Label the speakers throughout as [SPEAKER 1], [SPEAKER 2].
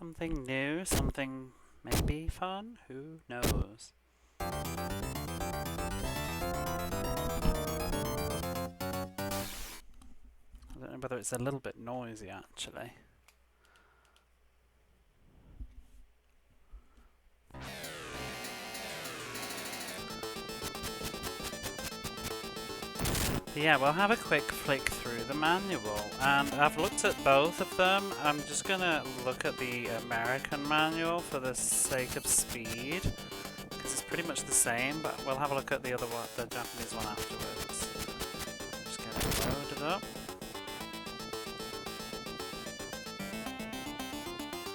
[SPEAKER 1] Something new, something maybe fun, who knows? I don't know whether it's a little bit noisy actually. But yeah, we'll have a quick flick through the manual, and I've looked at both of them. I'm just gonna look at the American manual for the sake of speed, because it's pretty much the same, but we'll have a look at the other one, the Japanese one afterwards. Just get it loaded up.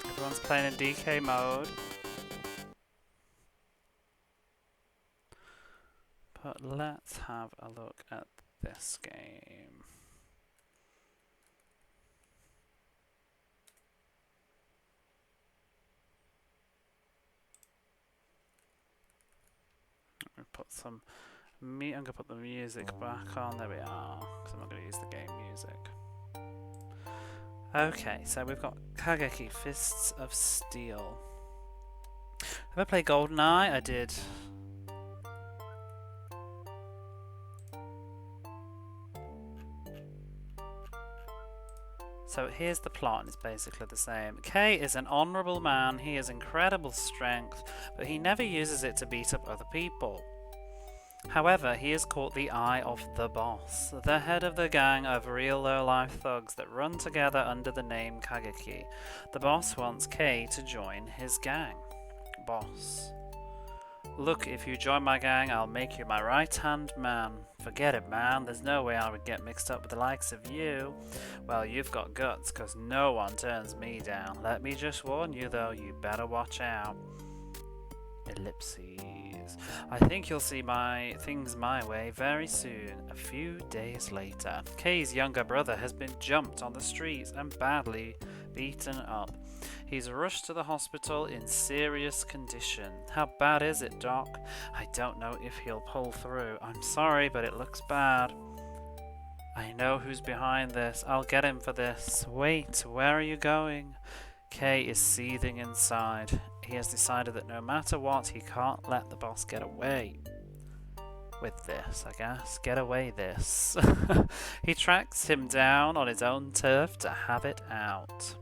[SPEAKER 1] Everyone's playing in DK mode. But let's have a look at this game. I'm gonna put the music back on. There we are. Because I'm not gonna use the game music. Okay, so we've got Kageki Fists of Steel. Have I played GoldenEye? I did. So here's the plot, and it's basically the same. Kei is an honourable man, he has incredible strength, but he never uses it to beat up other people. However, he has caught the eye of the boss, the head of the gang of real low-life thugs that run together under the name Kageki. The boss wants Kei to join his gang. Boss. Look, if you join my gang, I'll make you my right-hand man. Forget it, man. There's no way I would get mixed up with the likes of you. Well, you've got guts, 'cause no one turns me down. Let me just warn you, though, you better watch out. Ellipses. I think you'll see things my way very soon. A few days later, Kei's younger brother has been jumped on the streets and badly beaten up. He's rushed to the hospital in serious condition. How bad is it, Doc? I don't know if he'll pull through. I'm sorry, but it looks bad. I know who's behind this. I'll get him for this. Wait, where are you going? Kei is seething inside. He has decided that no matter what, he can't let the boss get away with this, I guess. Get away this. He tracks him down on his own turf to have it out.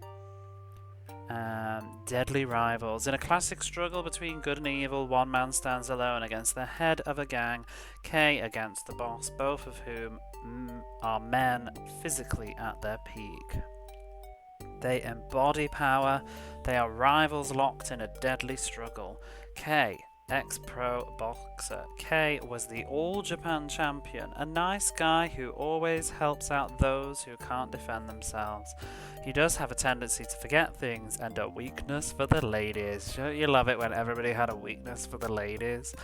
[SPEAKER 1] Deadly rivals. In a classic struggle between good and evil, one man stands alone against the head of a gang, Kei against the boss, both of whom are men physically at their peak. They embody power. They are rivals locked in a deadly struggle. Kei, ex-pro boxer. Kei was the All Japan champion, a nice guy who always helps out those who can't defend themselves. He does have a tendency to forget things and a weakness for the ladies. Don't you love it when everybody had a weakness for the ladies?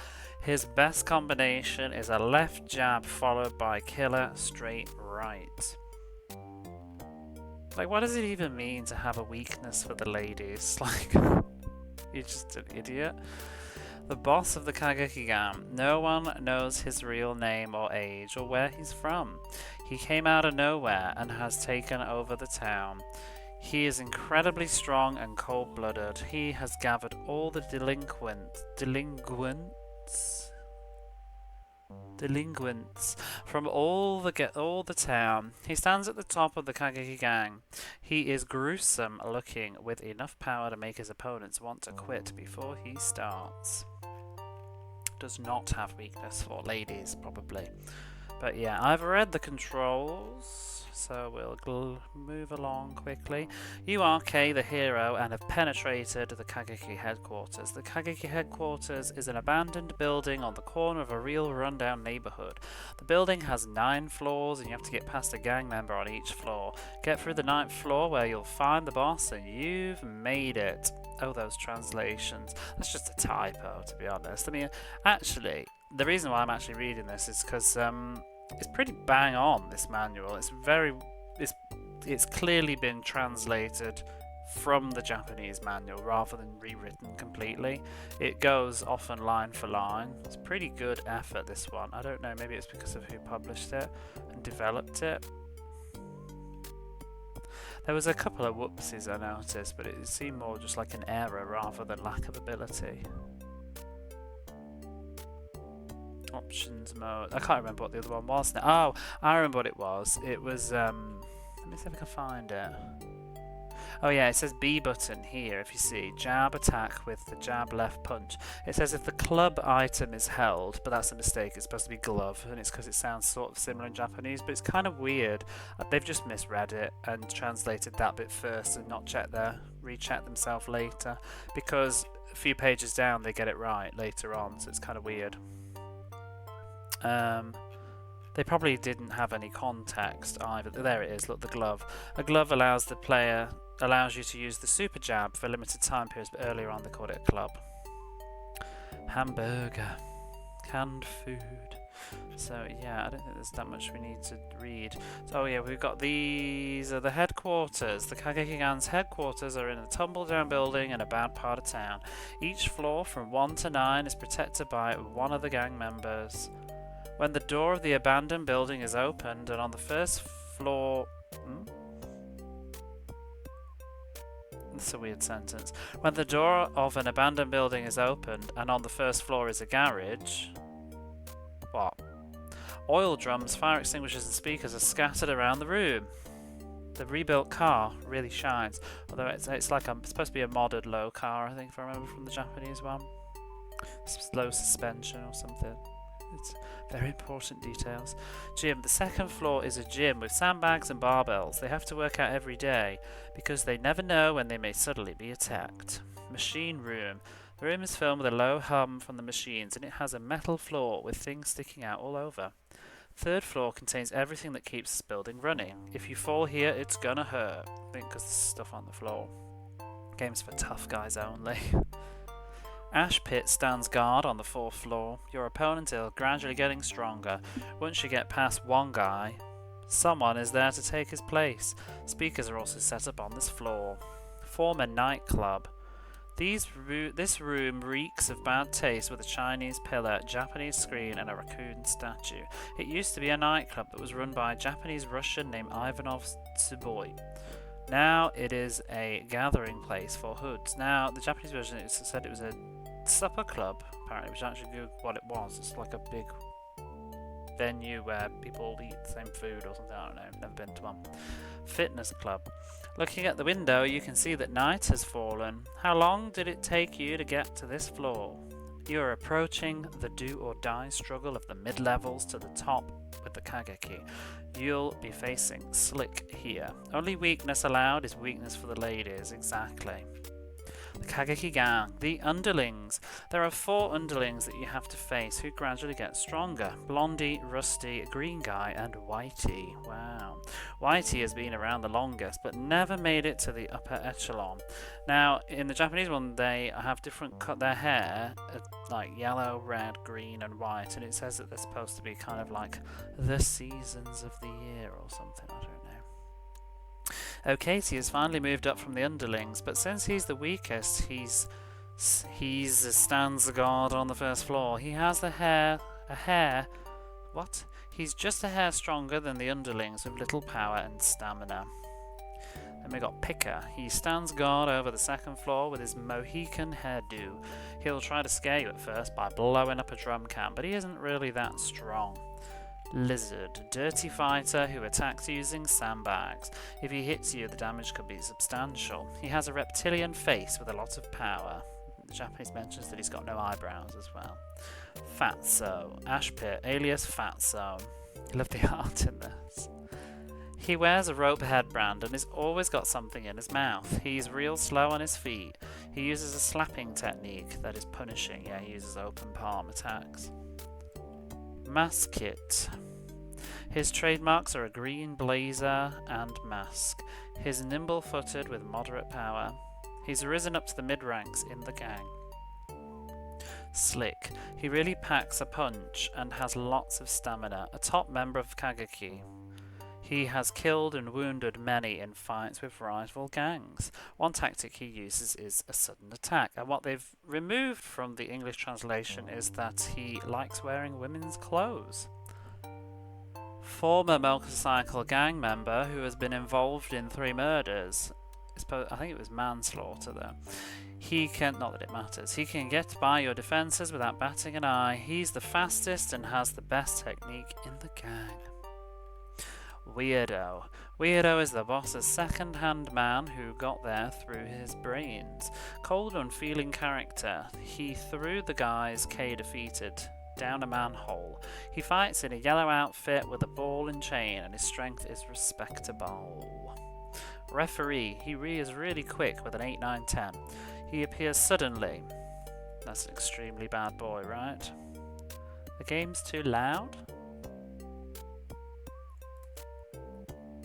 [SPEAKER 1] His best combination is a left jab followed by killer straight right. Like, what does it even mean to have a weakness for the ladies? Like, you're just an idiot. The boss of the Kageki gang. No one knows his real name or age or where he's from. He came out of nowhere and has taken over the town. He is incredibly strong and cold-blooded. He has gathered all the delinquents from all the town. He stands at the top of the Kageki gang. He is gruesome looking, with enough power to make his opponents want to quit before he starts. Does not have weakness for ladies, probably. But yeah, I've read the controls, so we'll move along quickly. You are Kei, the hero, and have penetrated the Kageki headquarters. The Kageki headquarters is an abandoned building on the corner of a real rundown neighborhood. The building has 9 floors, and you have to get past a gang member on each floor. Get through the 9th floor where you'll find the boss, and you've made it. Oh, those translations. That's just a typo, to be honest. I mean, actually, the reason why I'm actually reading this is because it's pretty bang on, this manual. It's clearly been translated from the Japanese manual rather than rewritten completely. It goes often line for line. It's pretty good effort, this one. I don't know, maybe it's because of who published it and developed it. There was a couple of whoopsies I noticed, but it seemed more just like an error rather than lack of ability. Options mode. I can't remember what the other one was now. Oh, I remember what it was. It was, let me see if I can find it. Oh yeah, it says B button here, if you see. Jab attack with the jab left punch. It says if the club item is held, but that's a mistake, it's supposed to be glove, and it's because it sounds sort of similar in Japanese, but it's kind of weird. They've just misread it and translated that bit first and not rechecked themselves later, because a few pages down they get it right later on, so it's kind of weird. They probably didn't have any context either. There it is, look, the glove. A glove allows you to use the super jab for limited time periods, but earlier on they called it a club. Hamburger. Canned food. So yeah, I don't think there's that much we need to read. So yeah, we've got these are the headquarters. The Kageki Gan's headquarters are in a tumble-down building in a bad part of town. Each floor from 1 to 9 is protected by one of the gang members. When the door of the abandoned building is opened and on the first floor... That's a weird sentence. When the door of an abandoned building is opened and on the first floor is a garage... What? Oil drums, fire extinguishers and speakers are scattered around the room. The rebuilt car really shines. Although it's like it's supposed to be a modded low car, I think, if I remember from the Japanese one. Low suspension or something. It's very important details. Gym. The second floor is a gym with sandbags and barbells. They have to work out every day because they never know when they may suddenly be attacked. Machine room. The room is filled with a low hum from the machines and it has a metal floor with things sticking out all over. Third floor contains everything that keeps this building running. If you fall here, it's gonna hurt. I think because there's stuff on the floor. Games for tough guys only. Ash Pit stands guard on the 4th floor. Your opponent is gradually getting stronger. Once you get past one guy, someone is there to take his place. Speakers are also set up on this floor. Former nightclub. This room reeks of bad taste with a Chinese pillar, Japanese screen and a raccoon statue. It used to be a nightclub that was run by a Japanese Russian named Ivanov Tsuboi. Now it is a gathering place for hoods. Now, the Japanese version said it was a supper club, apparently, which actually what it was. It's like a big venue where people eat the same food or something. I don't know, I've never been to one. Fitness club. Looking at the window, you can see that night has fallen. How long did it take you to get to this floor? You are approaching the do-or-die struggle of the mid-levels to the top with the Kageki. You'll be facing Slick here. Only weakness allowed is weakness for the ladies, exactly. The Kageki Gang, the underlings. There are 4 underlings that you have to face who gradually get stronger. Blondie, Rusty, Green Guy, and Whitey. Wow. Whitey has been around the longest, but never made it to the upper echelon. Now, in the Japanese one, they have different their hair, like yellow, red, green, and white, and it says that they're supposed to be kind of like the seasons of the year or something, I don't know. Casey has finally moved up from the underlings, but since he's the weakest, he's stands guard on the 1st floor. He has He's just a hair stronger than the underlings with little power and stamina. Then we got Picker. He stands guard over the 2nd floor with his Mohican hairdo. He'll try to scare you at first by blowing up a drum can, but he isn't really that strong. Lizard, dirty fighter who attacks using sandbags. If he hits you, the damage could be substantial. He has a reptilian face with a lot of power. The Japanese mentions that he's got no eyebrows as well. Fatso, Ashpit, alias Fatso. I love the art in this. He wears a rope headband and has always got something in his mouth. He's real slow on his feet. He uses a slapping technique that is punishing. Yeah, he uses open palm attacks. Maskit. His trademarks are a green blazer and mask. He's nimble-footed with moderate power. He's risen up to the mid-ranks in the gang. Slick. He really packs a punch and has lots of stamina. A top member of Kageki. He has killed and wounded many in fights with rival gangs. One tactic he uses is a sudden attack, and what they've removed from the English translation is that he likes wearing women's clothes. former motorcycle gang member who has been involved in 3 murders. I think it was manslaughter though. He can, not that it matters, he can get by your defences without batting an eye. He's the fastest and has the best technique in the gang. Weirdo. Weirdo is the boss's second-hand man who got there through his brains. Cold, unfeeling character. He threw the guys Kay defeated down a manhole. He fights in a yellow outfit with a ball and chain, and his strength is respectable. Referee. He is really quick with an 8, 9, 10. He appears suddenly. That's an extremely bad boy, right? The game's too loud?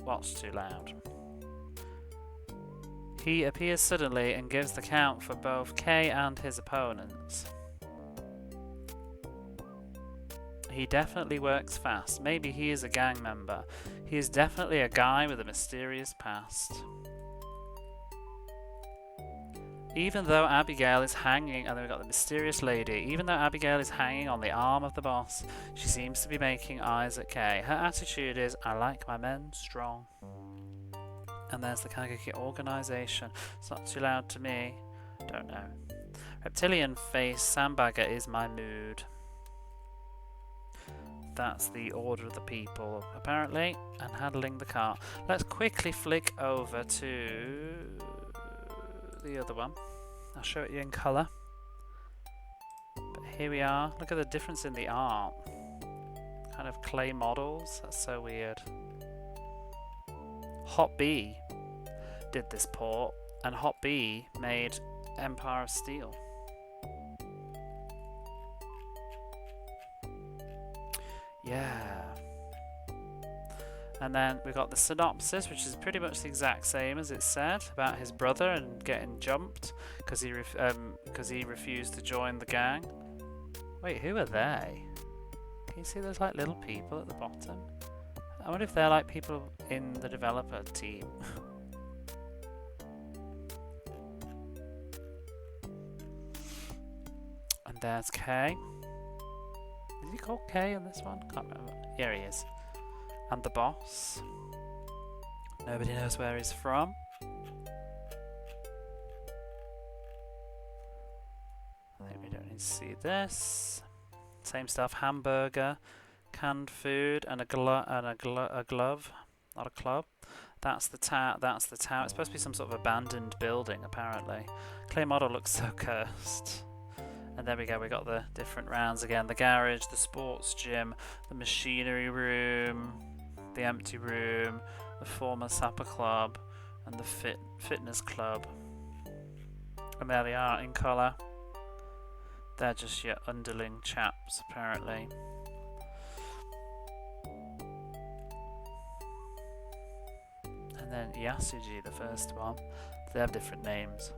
[SPEAKER 1] What's too loud? He appears suddenly and gives the count for both Kay and his opponents. He definitely works fast. Maybe he is a gang member. He is definitely a guy with a mysterious past. Even though Abigail is hanging, and then we've got the mysterious lady, even though Abigail is hanging on the arm of the boss, she seems to be making eyes at Kay. Her attitude is, I like my men strong. And there's the Kageki organization. It's not too loud to me. Don't know. Reptilian face, sandbagger is my mood. That's the order of the people, apparently, and handling the car. Let's quickly flick over to the other one. I'll show it you in colour. But here we are. Look at the difference in the art. Kind of clay models. That's so weird. Hot B did this port, and Hot B made Empire of Steel. Yeah. And then we've got the synopsis, which is pretty much the exact same as it said about his brother and getting jumped because he refused to join the gang. Wait, who are they? Can you see those like little people at the bottom? I wonder if they're like people in the developer team. And there's Kay. Is he called Kay in this one? Can't remember. Here he is. And the boss. Nobody knows where he's from. I think we don't need to see this. Same stuff. Hamburger, canned food, and a glove. Not a club. That's the tower. That's the tower. It's supposed to be some sort of abandoned building, apparently. Clay model looks so cursed. And there we go, we got the different rounds again. The garage, the sports gym, the machinery room, the empty room, the former supper club, and the fitness club. And there they are in colour. They're just your underling chaps, apparently. And then Yasuji, the first one. They have different names.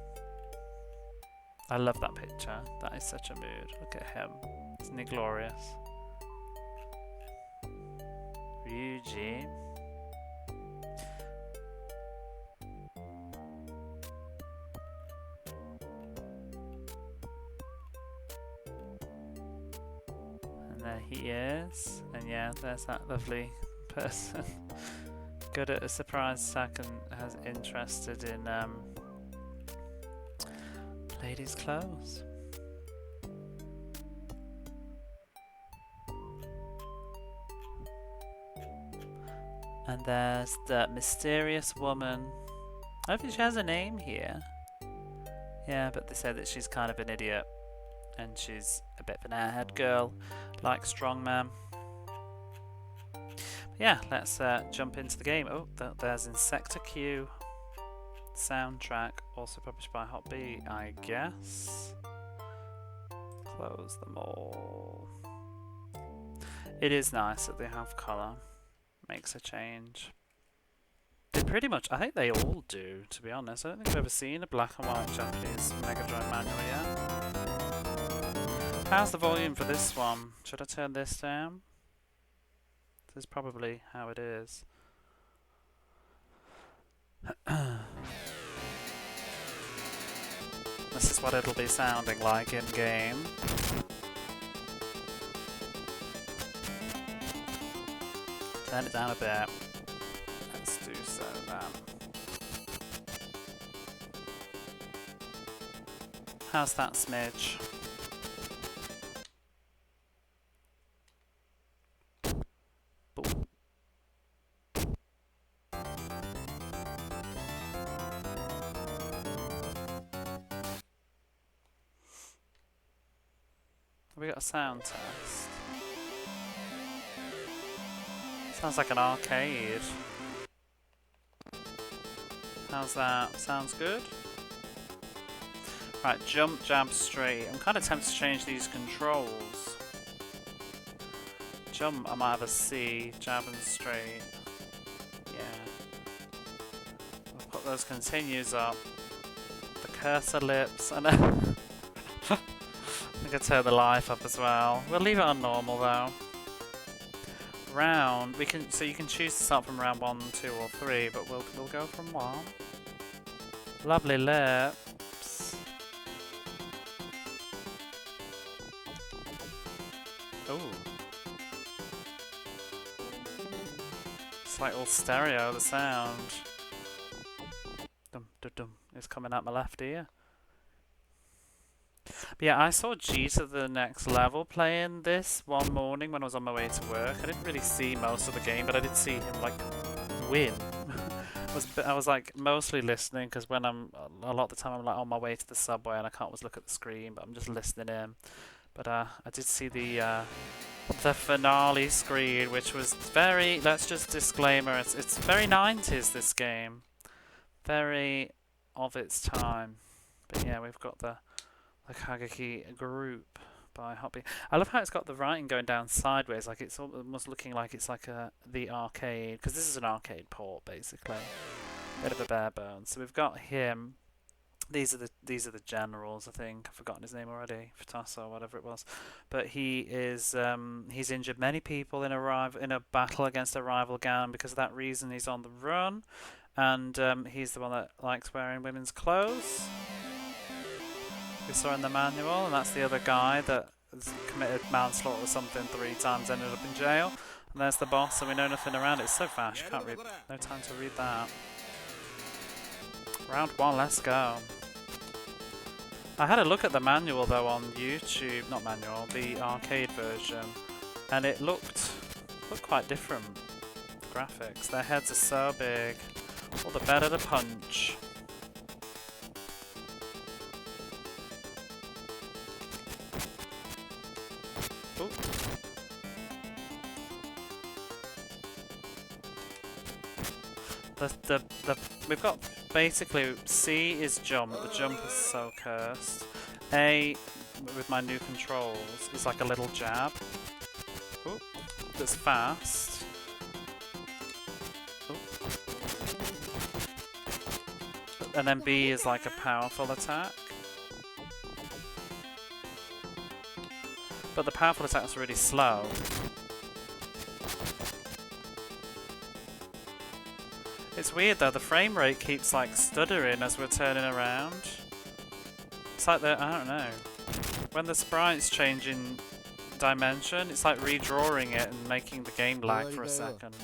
[SPEAKER 1] I love that picture. That is such a mood. Look at him. Isn't he glorious? Ryuji. And there he is. And yeah, there's that lovely person. Good at a surprise attack and has interested in ladies' clothes. And there's the mysterious woman. I don't think she has a name here. Yeah, but they said that she's kind of an idiot. And she's a bit of an airhead girl, like Strongman. Yeah, let's jump into the game. Oh, there's Insector Q. Soundtrack, also published by Hot B, I guess. Close them all. It is nice that they have colour. Makes a change. They pretty much, I think they all do, to be honest. I don't think I've ever seen a black and white Japanese Mega Drive manual yet. How's the volume for this one? Should I turn this down? This is probably how it is. This is what it'll be sounding like in game. Turn it down a bit. Let's do so then. How's that smidge? Boom. Have we got a sound test? Sounds like an arcade. How's that? Sounds good? Right, jump, jab, straight. I'm kind of tempted to change these controls. Jump, I might have a C. Jab and straight. Yeah. We'll put those continues up. The cursor lips, and then I can turn the life up as well. We'll leave it on normal though. Round, so you can choose to start from round 1, 2, or 3, but we'll go from 1. Lovely lips. Ooh. It's like all stereo, the sound. Dum dum dum. It's coming out my left ear. But yeah, I saw G to the Next Level playing this one morning when I was on my way to work. I didn't really see most of the game, but I did see him like win. I was like mostly listening because when a lot of the time I'm like on my way to the subway and I can't always look at the screen, but I'm just listening in. But I did see the finale screen, which was very, let's just disclaimer, it's very 90s, this game. Very of its time. But yeah, we've got the Kageki group by Hobby. I love how it's got the writing going down sideways, like it's almost looking like it's like the arcade, because this is an arcade port basically. Bit of a bare bones. So we've got him. These are the generals, I think. I've forgotten his name already, Futaso or whatever it was. But he is he's injured many people in a battle against a rival gang. Because of that reason, he's on the run, and he's the one that likes wearing women's clothes. We saw in the manual, and that's the other guy that has committed manslaughter or something 3 times, ended up in jail. And there's the boss, and we know nothing around it. It's so fast, you can't read. No time to read that. Round 1, let's go. I had a look at the manual though on YouTube, not manual, the arcade version, and it looked quite different. Graphics, their heads are so big. All the better to punch. Ooh. We've got basically C is jump. The jump is so cursed. A with my new controls is like a little jab. Ooh. That's fast. Ooh. And then B is like a powerful attack. But the powerful attacks are really slow. It's weird though, the frame rate keeps like stuttering as we're turning around. It's like I don't know. When the sprites change in dimension, it's like redrawing it and making the game lag for a second.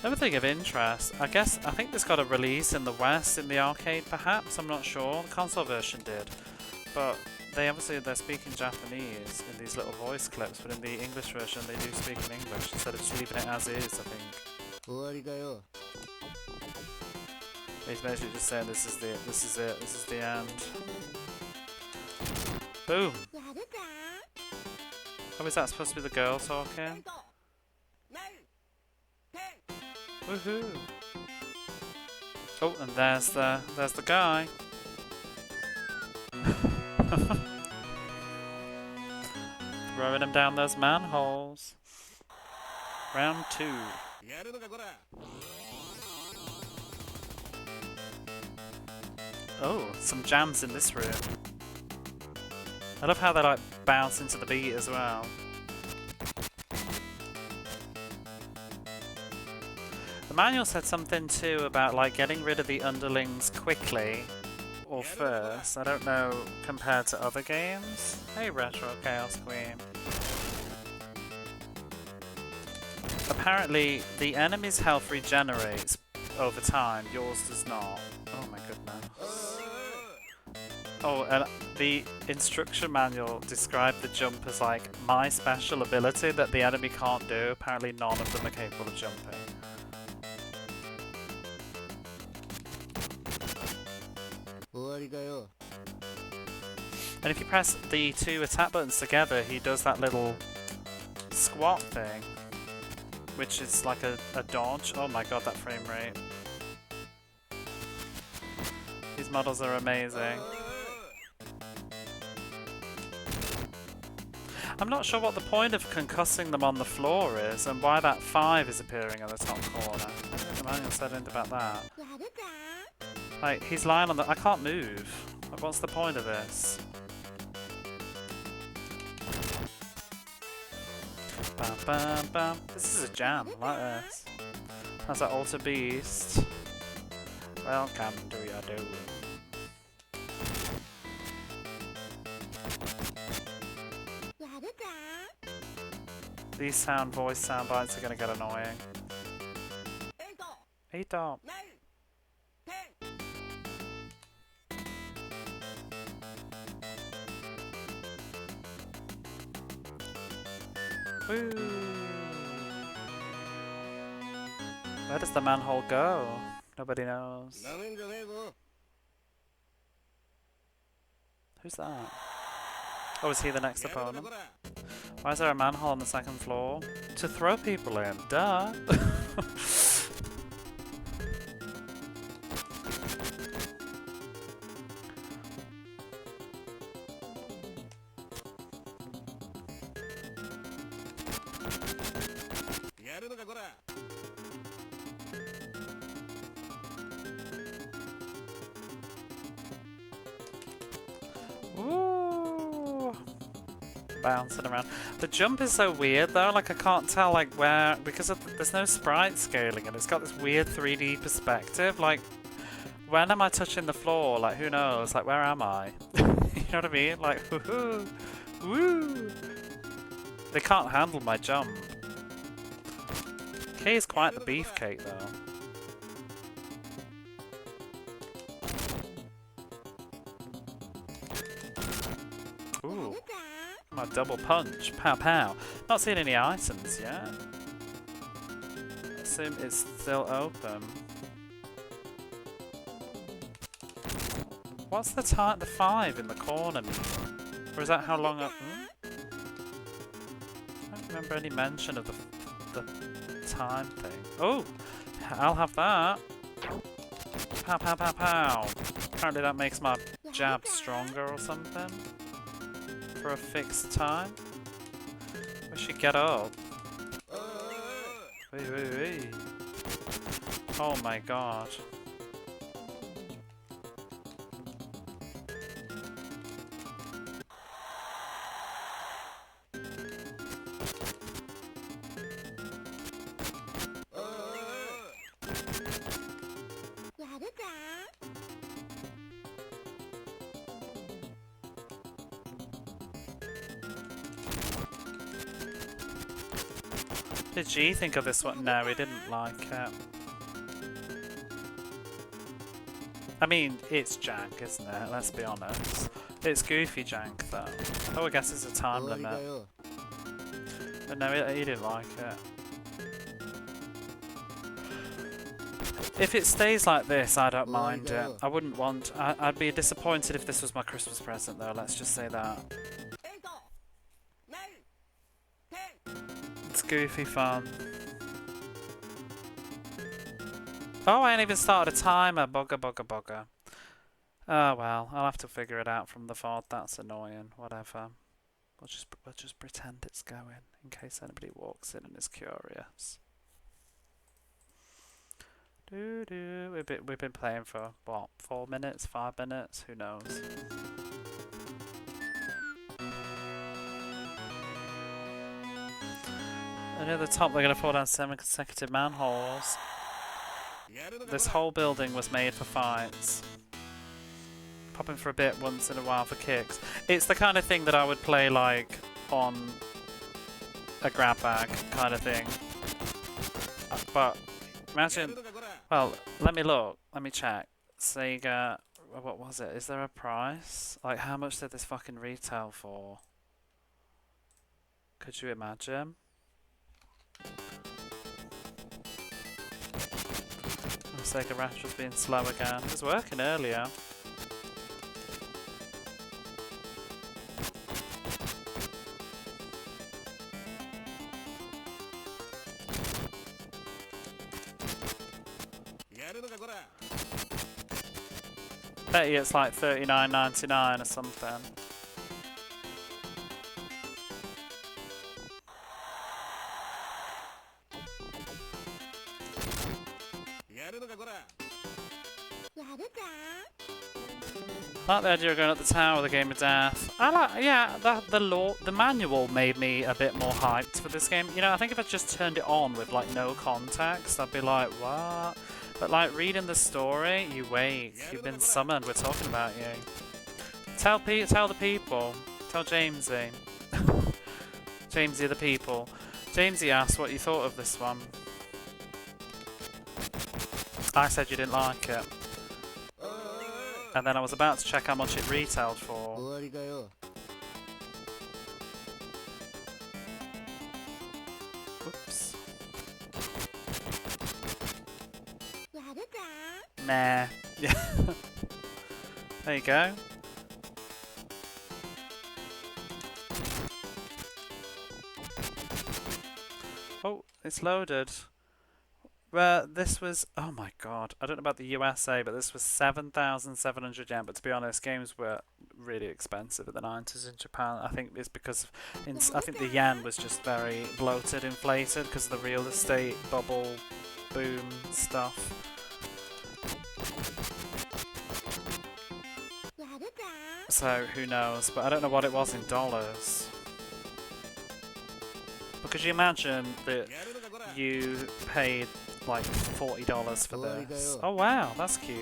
[SPEAKER 1] Another thing of interest, I think this got a release in the West, in the arcade perhaps, I'm not sure. The console version did. But they're speaking Japanese in these little voice clips, but in the English version they do speak in English instead of just leaving it as is, I think. He's basically just saying this is it, this is the end. Boom! Oh, is that supposed to be the girl talking? Woohoo! Oh, and there's the guy. Throwing him down those manholes. Round 2. Oh, some jams in this room. I love how they like bounce into the beat as well. The manual said something too about like getting rid of the underlings quickly, or first. I don't know compared to other games. Hey, Retro Chaos Queen. Apparently, the enemy's health regenerates over time. Yours does not. Oh my goodness. Oh, and the instruction manual described the jump as like my special ability that the enemy can't do. Apparently, none of them are capable of jumping. And if you press the two attack buttons together, he does that little squat thing, which is like a dodge. Oh my god, that frame rate. These models are amazing. I'm not sure what the point of concussing them on the floor is and why that 5 is appearing in the top corner. I don't think the manual said anything about that. Like, he's lying on the... I can't move. Like, what's the point of this? Bam, bam, bam. This is a jam. I like this. That's that Alter Beast. Welcome to your doom. These voice sound bites are going to get annoying. Eat up. Woo! Where does the manhole go? Nobody knows. Who's that? Oh, is he the next opponent? Why is there a manhole on the second floor? To throw people in, duh! Ooh. Bouncing around. The jump is so weird though, like I can't tell like where, because there's no sprite scaling and it's got this weird 3D perspective, like when am I touching the floor? Like who knows? Like where am I? You know what I mean? Like woohoo! Woo! They can't handle my jump. Kay is quite the beefcake though. Ooh. My double punch. Pow pow. Not seeing any items yet. Assume it's still open. What's the 5 in the corner mean? Or is that how long I don't remember any mention of the time thing. Oh! I'll have that. Pow pow pow pow. Apparently that makes my jab stronger or something. For a fixed time. We should get up. Wee wee wee. Oh my god. Did G think of this one? No, he didn't like it. I mean, it's jank, isn't it? Let's be honest. It's goofy jank, though. Oh, I guess it's a time limit. But no, he didn't like it. If it stays like this, I don't mind it. I wouldn't want... I'd be disappointed if this was my Christmas present, though. Let's just say that. It's goofy fun. Oh, I ain't even started a timer. Bugger, bugger, bugger. Oh well, I'll have to figure it out from the VOD. That's annoying. Whatever. We'll just pretend it's going in case anybody walks in and is curious. We've been playing for what? 4 minutes? 5 minutes? Who knows? And near the top, they're going to fall down 7 consecutive manholes. This whole building was made for fights. Pop in for a bit once in a while for kicks. It's the kind of thing that I would play like on a grab bag kind of thing. But imagine, well, let me look. Let me check. Sega, what was it? Is there a price? Like, how much did this fucking retail for? Could you imagine? Oh, Sega Rash was being slow again. It was working earlier. Bet you it's like $39.99 or something. I like the idea of going up the tower with a game of death. I like, yeah, the manual made me a bit more hyped for this game. You know, I think if I just turned it on with like no context, I'd be like, what? But like reading the story, you wait. You've been summoned. We're talking about you. Tell the people. Tell Jamesy. Jamesy the people. Jamesy asked what you thought of this one. I said you didn't like it. And then I was about to check how much it retailed for. Oops. Nah. Yeah. There you go. Oh, it's loaded. This was, oh my god, I don't know about the USA, but this was 7,700 yen. But to be honest, games were really expensive in the 90s in Japan. I think it's because I think the yen was just very bloated, inflated because of the real estate bubble boom stuff. So who knows? But I don't know what it was in dollars. But could you imagine that you paid like $40 for this? Oh wow, that's cute.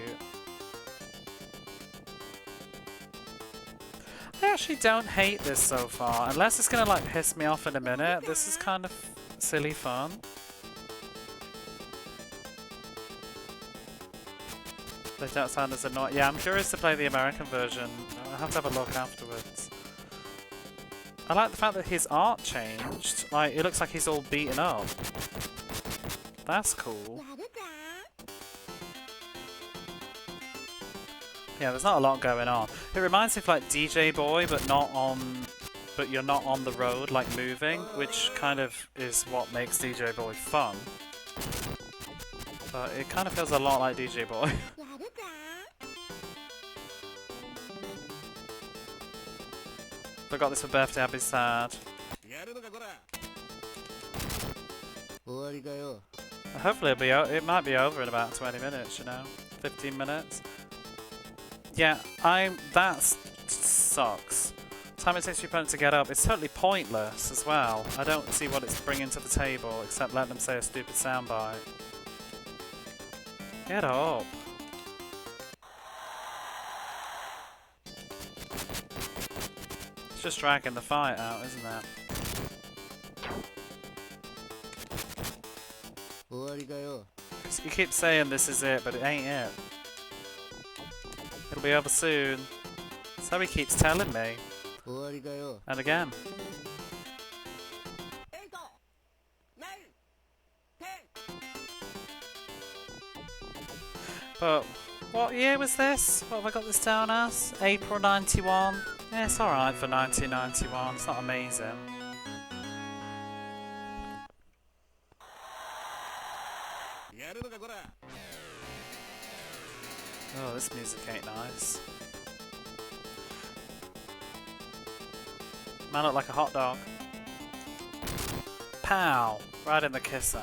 [SPEAKER 1] I actually don't hate this so far, unless it's gonna like piss me off in a minute. This is kind of silly fun. They don't sound as annoying. Yeah, I'm curious to play the American version. I'll have to have a look afterwards. I like the fact that his art changed. Like, it looks like he's all beaten up. That's cool. Yeah, there's not a lot going on. It reminds me of like DJ Boy, but you're not on the road, like moving, which kind of is what makes DJ Boy fun. But it kind of feels a lot like DJ Boy. If I got this for birthday, I'd be sad. Hopefully it might be over in about 20 minutes, you know? 15 minutes. Yeah, that sucks. Time it takes your opponent to get up, it's totally pointless as well. I don't see what it's bringing to the table, except letting them say a stupid soundbite. Get up. It's just dragging the fight out, isn't it? You keep saying this is it, but it ain't it. It'll be over soon. So he keeps telling me. And again. But what year was this? What have I got this down as? April 91? Yeah, it's alright for 1991. It's not amazing. Oh, this music ain't nice. Man look like a hot dog. Pow! Right in the kisser.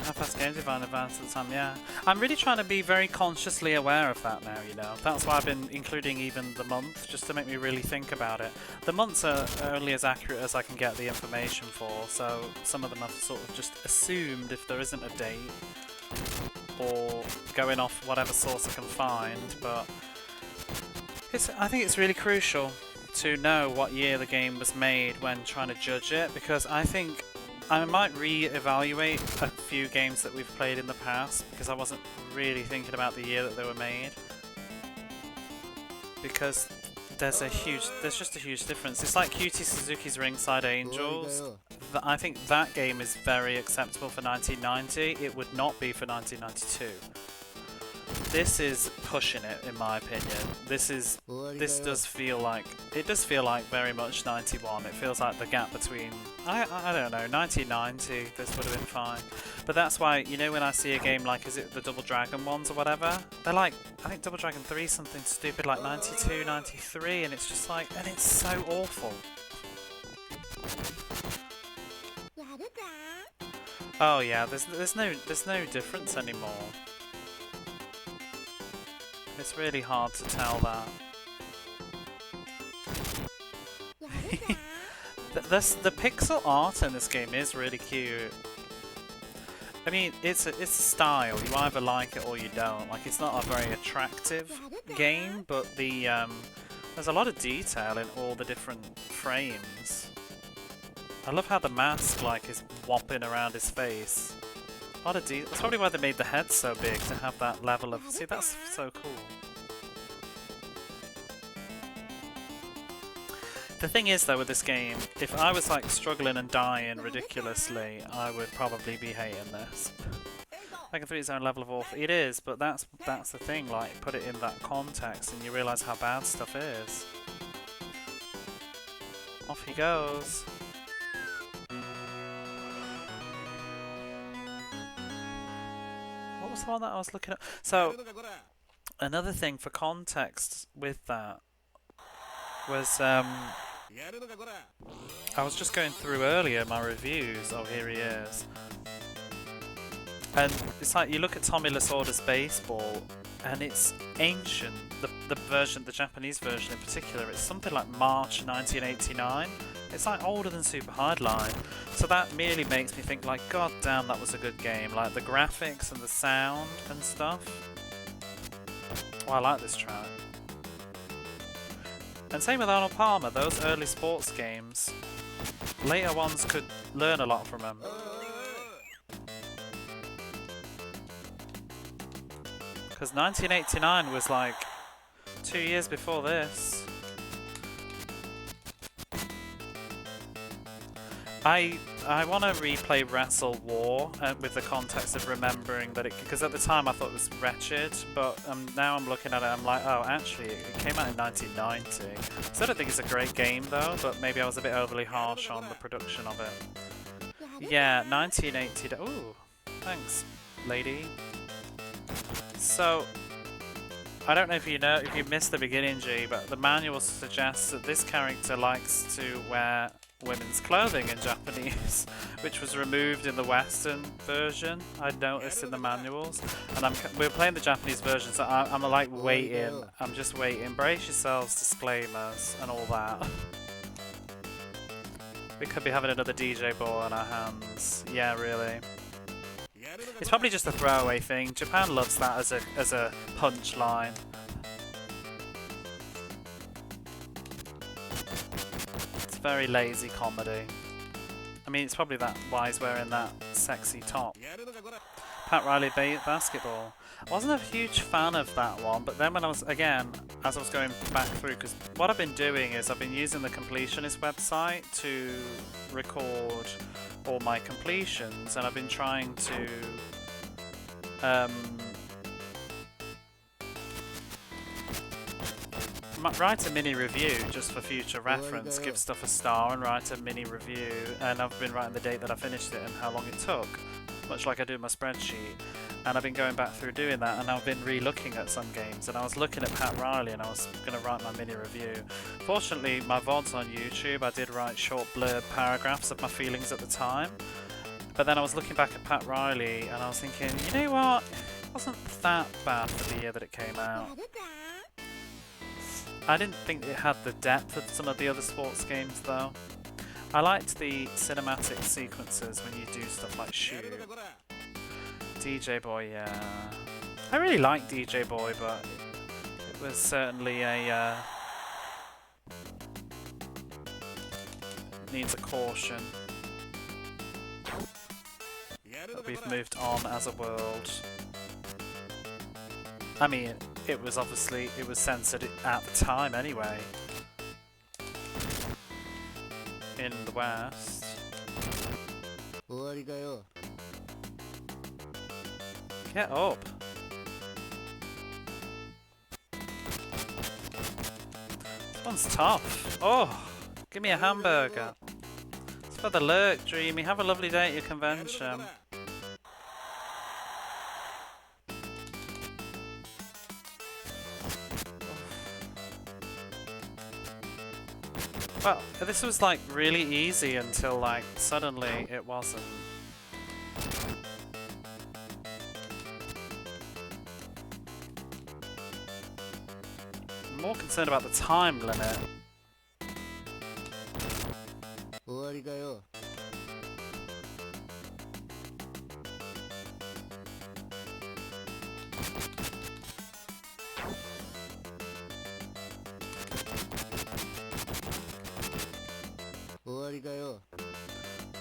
[SPEAKER 1] Half-assed game design advanced at the time, yeah. I'm really trying to be very consciously aware of that now, you know. That's why I've been including even the month, just to make me really think about it. The months are only as accurate as I can get the information for, so some of them I've sort of just assumed if there isn't a date, or going off whatever source I can find, but I think it's really crucial to know what year the game was made when trying to judge it, because I think I might re-evaluate a few games that we've played in the past because I wasn't really thinking about the year that they were made. Because there's just a huge difference. It's like QT Suzuki's Ringside Angels. I think that game is very acceptable for 1990. It would not be for 1992. This is pushing it, in my opinion. This does feel like very much 91. It feels like the gap between I don't know, 1990. This would have been fine, but that's why, you know, when I see a game like, is it the Double Dragon ones or whatever? They're like, I think Double Dragon 3 something stupid like 92, 93, and it's just like, and it's so awful. Oh yeah, there's no difference anymore. It's really hard to tell that. The pixel art in this game is really cute. I mean, it's a style. You either like it or you don't. Like, it's not a very attractive game, but there's a lot of detail in all the different frames. I love how the mask is whopping around his face. A lot of that's probably why they made the head so big, to have that level of... See, that's so cool. The thing is, though, with this game, if I was struggling and dying ridiculously, I would probably be hating this. Dragon 3 is own level of awful. It is, but that's the thing. Put it in that context, and you realise how bad stuff is. Off he goes. What was the one that I was looking at? So, another thing for context with that was, I was just going through earlier my reviews. Oh, here he is. And it's like, you look at Tommy Lasorda's Baseball, and it's ancient. The Japanese version in particular, it's something like March 1989. It's older than Super Hardline. So that merely makes me think god damn, that was a good game. The graphics and the sound and stuff. Oh, I like this track. And same with Arnold Palmer, those early sports games. Later ones could learn a lot from them. Because 1989 was 2 years before this. I want to replay Wrestle War with the context of remembering that because at the time I thought it was wretched, but now I'm looking at it, I'm like, oh, actually, it came out in 1990. So I don't think it's a great game though, but maybe I was a bit overly harsh on the production of it. Yeah, 1980. Ooh, thanks, lady. So, I don't know if you missed the beginning, G, but the manual suggests that this character likes to wear women's clothing in Japanese, which was removed in the Western version. I noticed in the manuals, and we're playing the Japanese version, so I'm waiting. I'm just waiting. Brace yourselves, disclaimers, and all that. We could be having another DJ ball on our hands. Yeah, really. It's probably just a throwaway thing. Japan loves that as a punchline. It's very lazy comedy. I mean, it's probably why he's wearing that sexy top. Pat Riley basketball. I wasn't a huge fan of that one, but then when as I was going back through, because what I've been doing is I've been using the completionist website to record all my completions, and I've been trying to write a mini review just for future reference, give stuff a star and write a mini review, and I've been writing the date that I finished it and how long it took, much like I do my spreadsheet. And I've been going back through doing that, and I've been re-looking at some games, and I was looking at Pat Riley and I was going to write my mini review. Fortunately, my VODs on YouTube, I did write short blurb paragraphs of my feelings at the time, But then I was looking back at Pat Riley and I was thinking, you know what? It wasn't that bad for the year that it came out. I didn't think it had the depth of some of the other sports games though. I liked the cinematic sequences when you do stuff like shoot. DJ Boy, yeah. I really like DJ Boy, but it was certainly a needs a caution. But we've moved on as a world. I mean, it was obviously, it was censored at the time anyway. In the West. Get up. This one's tough. Oh, give me a hamburger. It's for the lurk, Dreamy. Have a lovely day at your convention. Well, this was like really easy until like suddenly it wasn't. I'm more concerned about the time limit.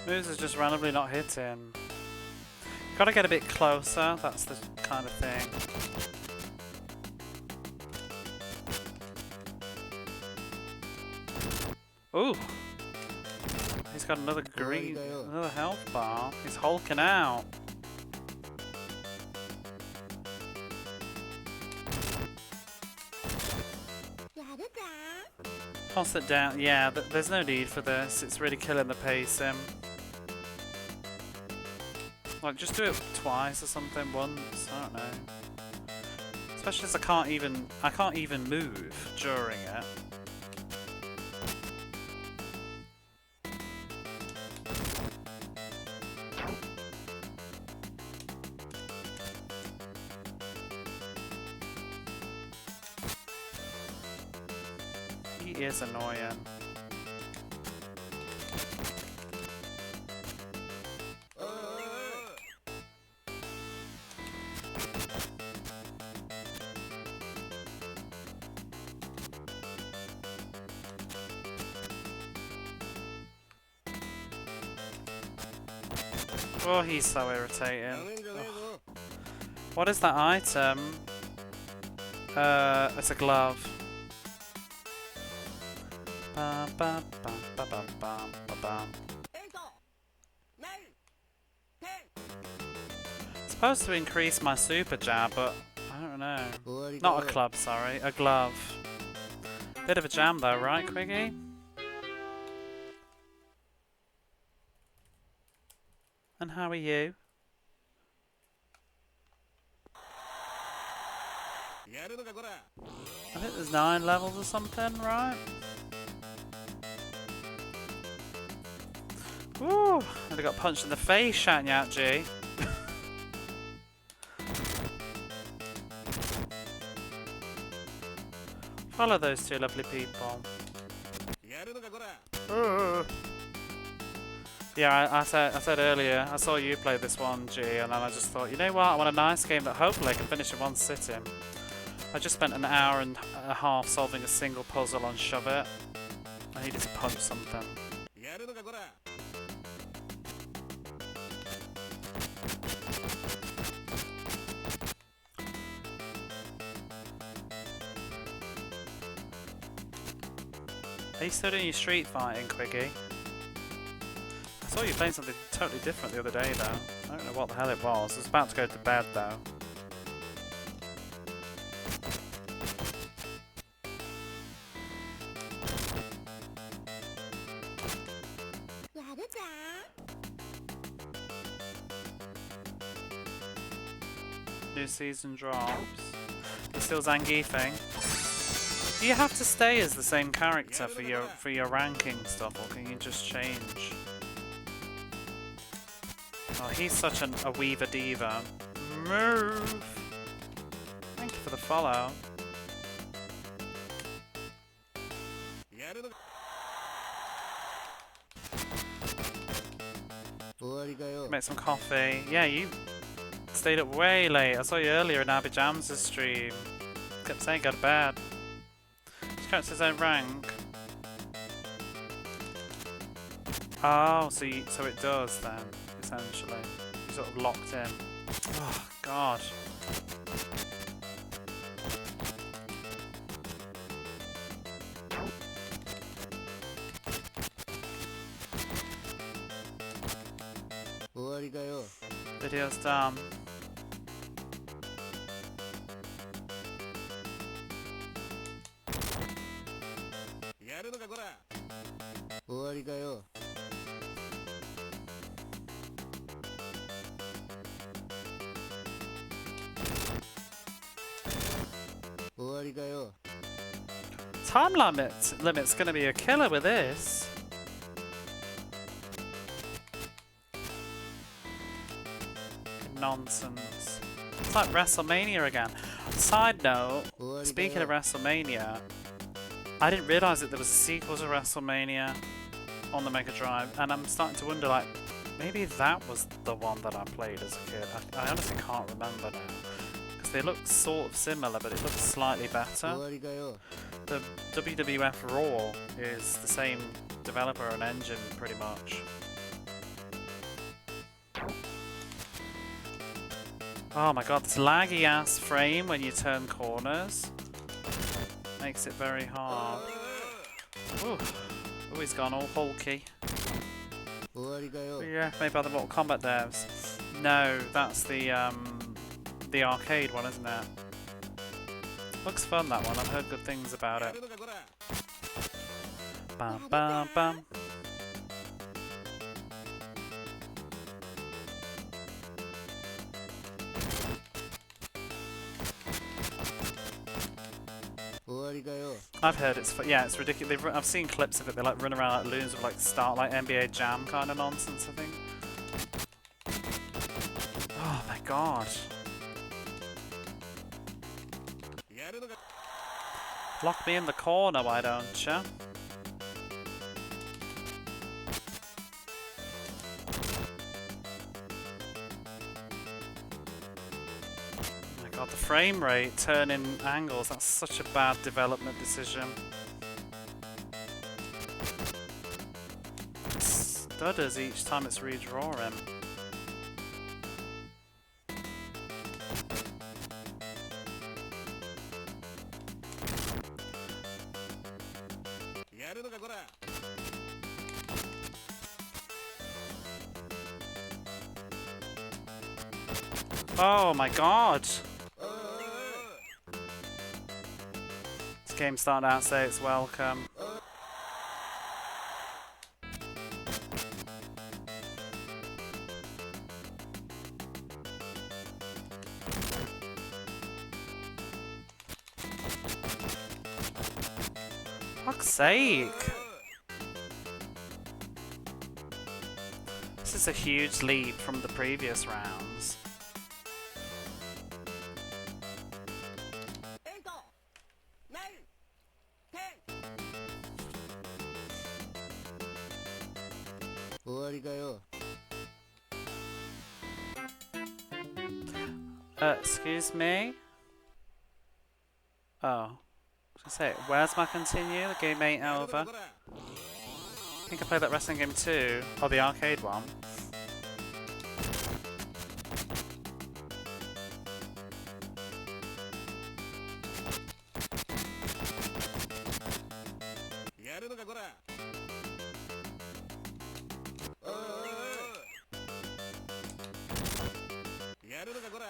[SPEAKER 1] Moves is just randomly not hitting. Gotta get a bit closer, that's the kind of thing. Ooh! He's got another green, another health bar. He's hulking out. Toss it down. Yeah, there's no need for this. It's really killing the pacing. Like, just do it twice or something, once. I don't know. Especially as I can't even move during it. He is annoying. Oh, he's so irritating. Ugh. What is that item? It's a glove. It's supposed to increase my super jab, but I don't know. Not a club, sorry, a glove. Bit of a jam though, right, Quiggy? And how are you? I think there's 9 levels or something, right? Woo! I got punched in the face, shouting out, G. Follow those two lovely people. Yeah, I said earlier, I saw you play this one, G, and then I just thought, you know what, I want a nice game that hopefully I can finish in one sitting. I just spent an hour and a half solving a single puzzle on Shove It. I needed to punch something. Are you still doing your street fighting, Quiggy? I saw you playing something totally different the other day though. I don't know what the hell it was. I was about to go to bed though. New season drops. You still Zangiefing? Do you have to stay as the same character for your ranking stuff, or can you just change? Oh, he's such a weaver diva. Move! Thank you for the follow. Make some coffee. Yeah, you stayed up way late. I saw you earlier in Abby Jams' stream. Kept saying go to bed. His character's own rank. Oh, so it does then, essentially. You're sort of locked in. Oh, God. Video's done. Time limit's gonna be a killer with this. Nonsense. It's like WrestleMania again. Side note, speaking of WrestleMania, I didn't realise that there was a sequel to WrestleMania on the Mega Drive, and I'm starting to wonder, like, maybe that was the one that I played as a kid. I honestly can't remember now. Because they look sort of similar, but it looks slightly better. The WWF Raw is the same developer and engine, pretty much. Oh my god, this laggy ass frame when you turn corners makes it very hard. Ooh, he's gone all hulky. Yeah, made by the Mortal Kombat devs. No, that's the arcade one, isn't it? Looks fun, that one. I've heard good things about it. Bam, bam, bam. I've heard it's it's ridiculous. I've seen clips of it. They like run around like loons with like NBA Jam kind of nonsense, I think. Oh my god. Lock me in the corner, why don't you? God, the frame rate, turning angles, that's such a bad development decision. It stutters each time it's redrawing. Oh my god! This game's starting out to say it's welcome. Fuck's sake! This is a huge leap from the previous rounds. Excuse me? Oh. I was gonna say, where's my continue? The game ain't over. I think I played that wrestling game too. Oh, the arcade one.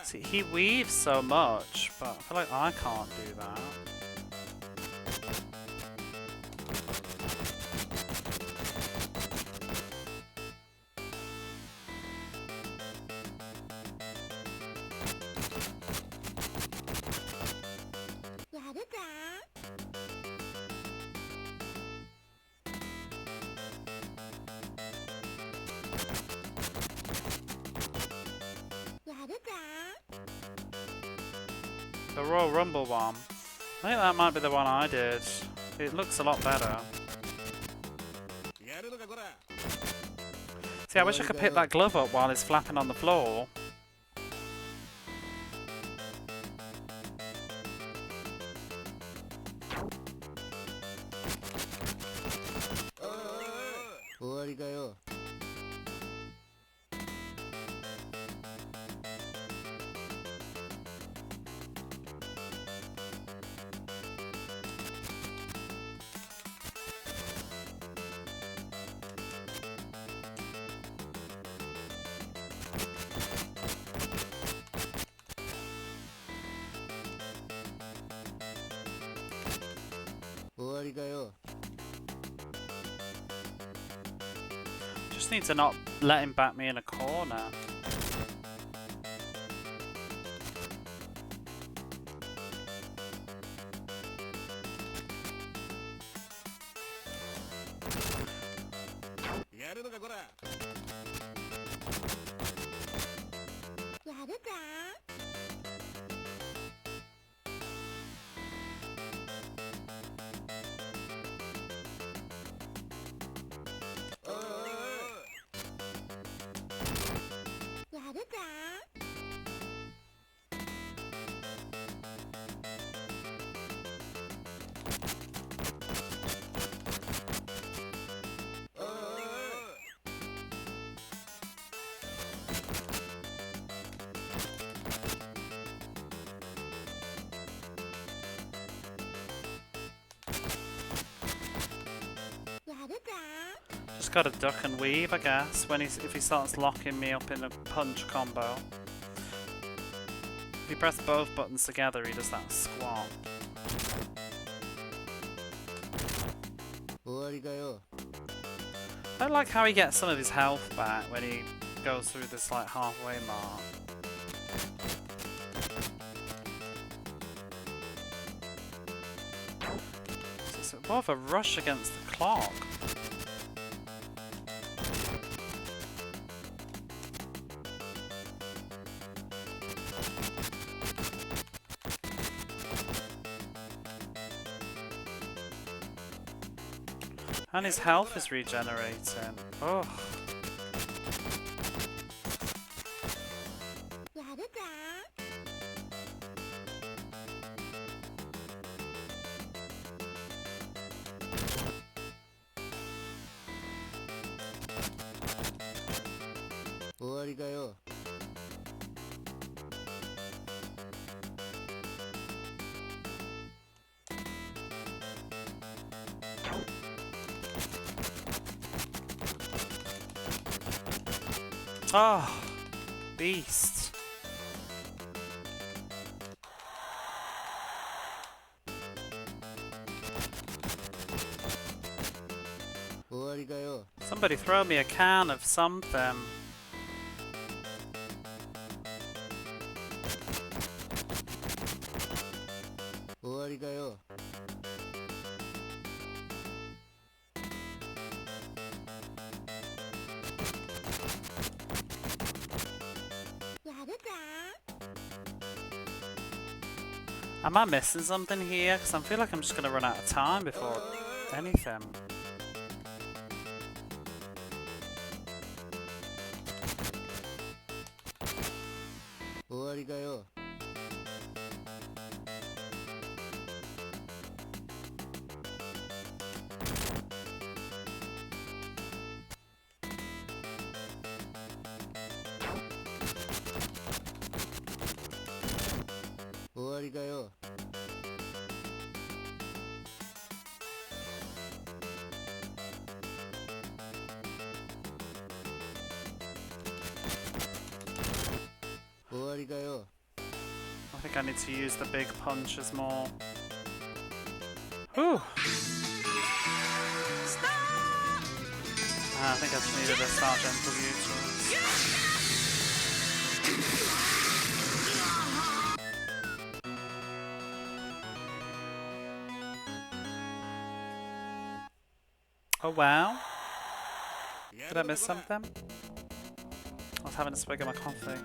[SPEAKER 1] See, he weaves so much, but I feel like I can't do that. The Royal Rumble one. I think that might be the one I did. It looks a lot better. See, I wish I could pick that glove up while it's flapping on the floor. Just need to not let him back me in a corner. Just gotta duck and weave, I guess, if he starts locking me up in a punch combo. If you press both buttons together, he does that squat. I don't like how he gets some of his health back when he goes through this like halfway mark. It's more of a rush against the clock. And his health is regenerating. Oh. Oh, beast. Somebody throw me a can of something. Am I missing something here? Because I feel like I'm just going to run out of time before anything. I think I need to use the big punches more. Whew! I think I just needed a start gentle user. Oh wow! Did I miss something? I was having a swig of my coffee.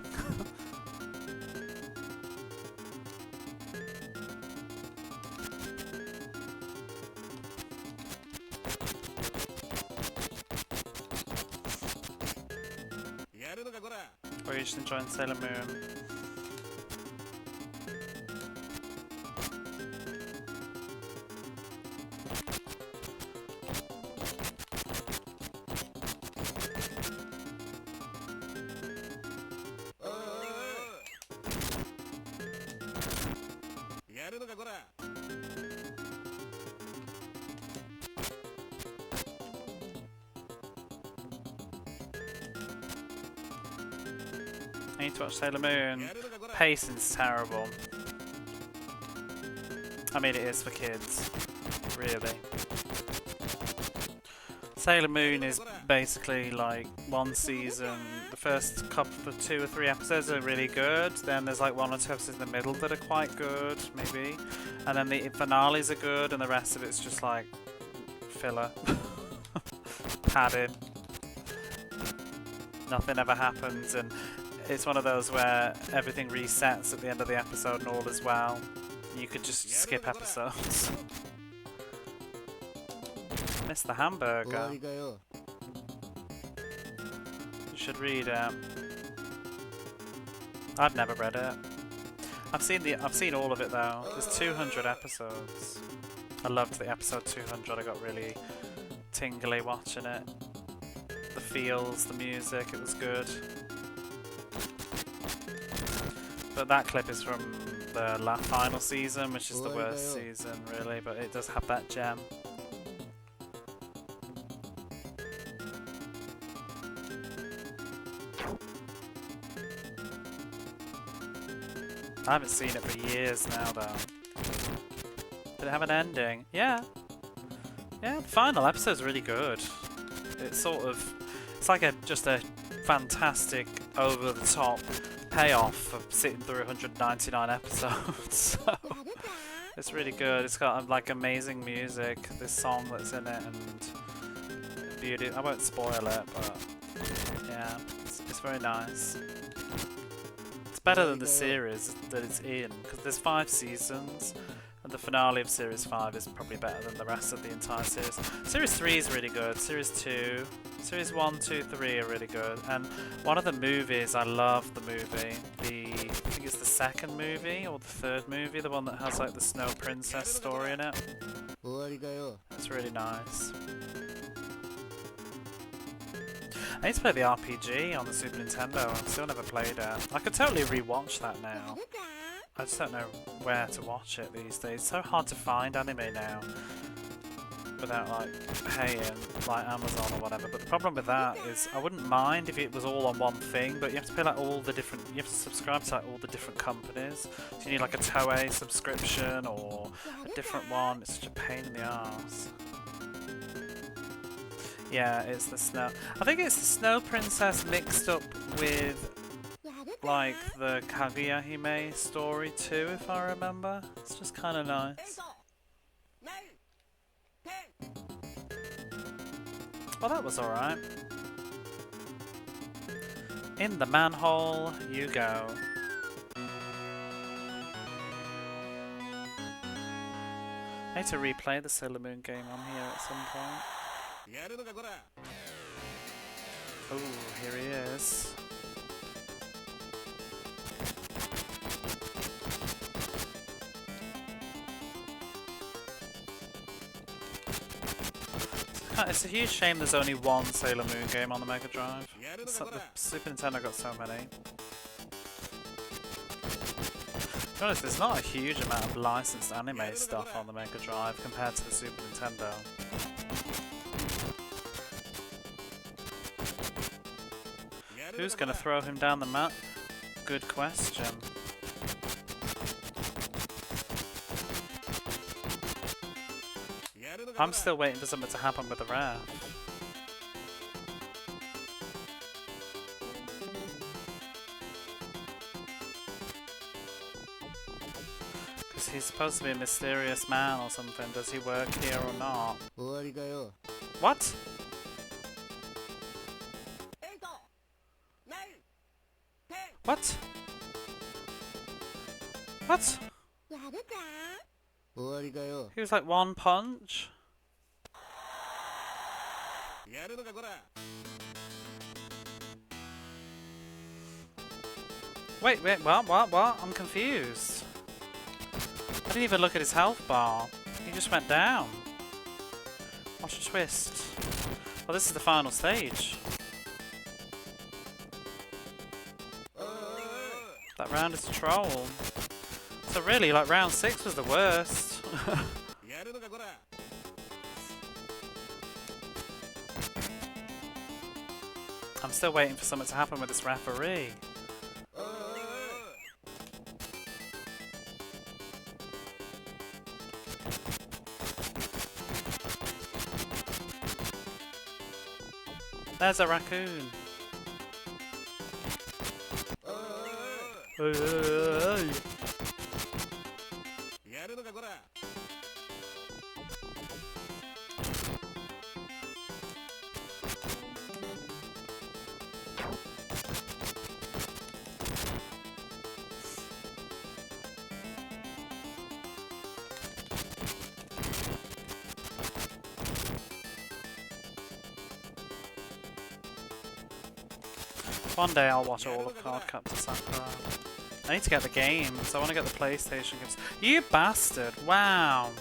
[SPEAKER 1] you're just enjoying Sailor Moon. I need to watch Sailor Moon. Pacing's terrible. I mean, it is for kids, really. Sailor Moon is basically like one season. The first couple of 2 or 3 episodes are really good. Then there's like 1 or 2 episodes in the middle that are quite good, maybe. And then the finales are good, and the rest of it's just like filler, padded. Nothing ever happens, and it's one of those where everything resets at the end of the episode and all is well. You could just skip episodes. Missed the hamburger. You should read it. I've never read it. I've seen all of it though. There's 200 episodes. I loved the episode 200. I got really tingly watching it. The feels, the music, it was good. But that clip is from the final season, which is the worst season, really, but it does have that gem. I haven't seen it for years now, though. Did it have an ending? Yeah. Yeah, the final episode's really good. It's sort of... It's like just a fantastic, over-the-top payoff for sitting through 199 episodes. So it's really good. It's got like amazing music, this song that's in it, and beauty. I won't spoil it, but yeah, it's very nice. It's better than the series that it's in, because there's 5 seasons, and the finale of Series 5 is probably better than the rest of the entire series. Series 3 is really good, Series 2, Series 1, 2, 3 are really good, and one of the movies, I love the movie, I think it's the second movie, or the third movie, the one that has like the Snow Princess story in it. It's really nice. I need to play the RPG on the Super Nintendo, I've still never played it. I could totally rewatch that now. I just don't know where to watch it these days. It's so hard to find anime now without like paying like Amazon or whatever. But the problem with that is I wouldn't mind if it was all on one thing, but you have to pay like all the different, you have to subscribe to like all the different companies. So you need like a Toei subscription or a different one. It's such a pain in the arse. Yeah, it's the Snow. I think it's the Snow Princess mixed up with like the Kaguya Hime story too, if I remember. It's just kind of nice. Well, that was alright. In the manhole you go. I need to replay the Sailor Moon game on here at some point. Oh, here he is. It's a huge shame there's only one Sailor Moon game on the Mega Drive. The Super Nintendo got so many. To be honest, there's not a huge amount of licensed anime stuff on the Mega Drive compared to the Super Nintendo. Who's gonna throw him down the map? Good question. I'm still waiting for something to happen with the rare. Because he's supposed to be a mysterious man or something. Does he work here or not? What? What? What? He was like one punch? Wait, what? I'm confused. I didn't even look at his health bar. He just went down. Watch a twist. Well, this is the final stage. That round is a troll. So really, like, round 6 was the worst. I'm still waiting for something to happen with this referee. There's a raccoon. One day I'll watch all of Cardcaptor Sakura. I need to get the games. I want to get the PlayStation games. You bastard! Wow.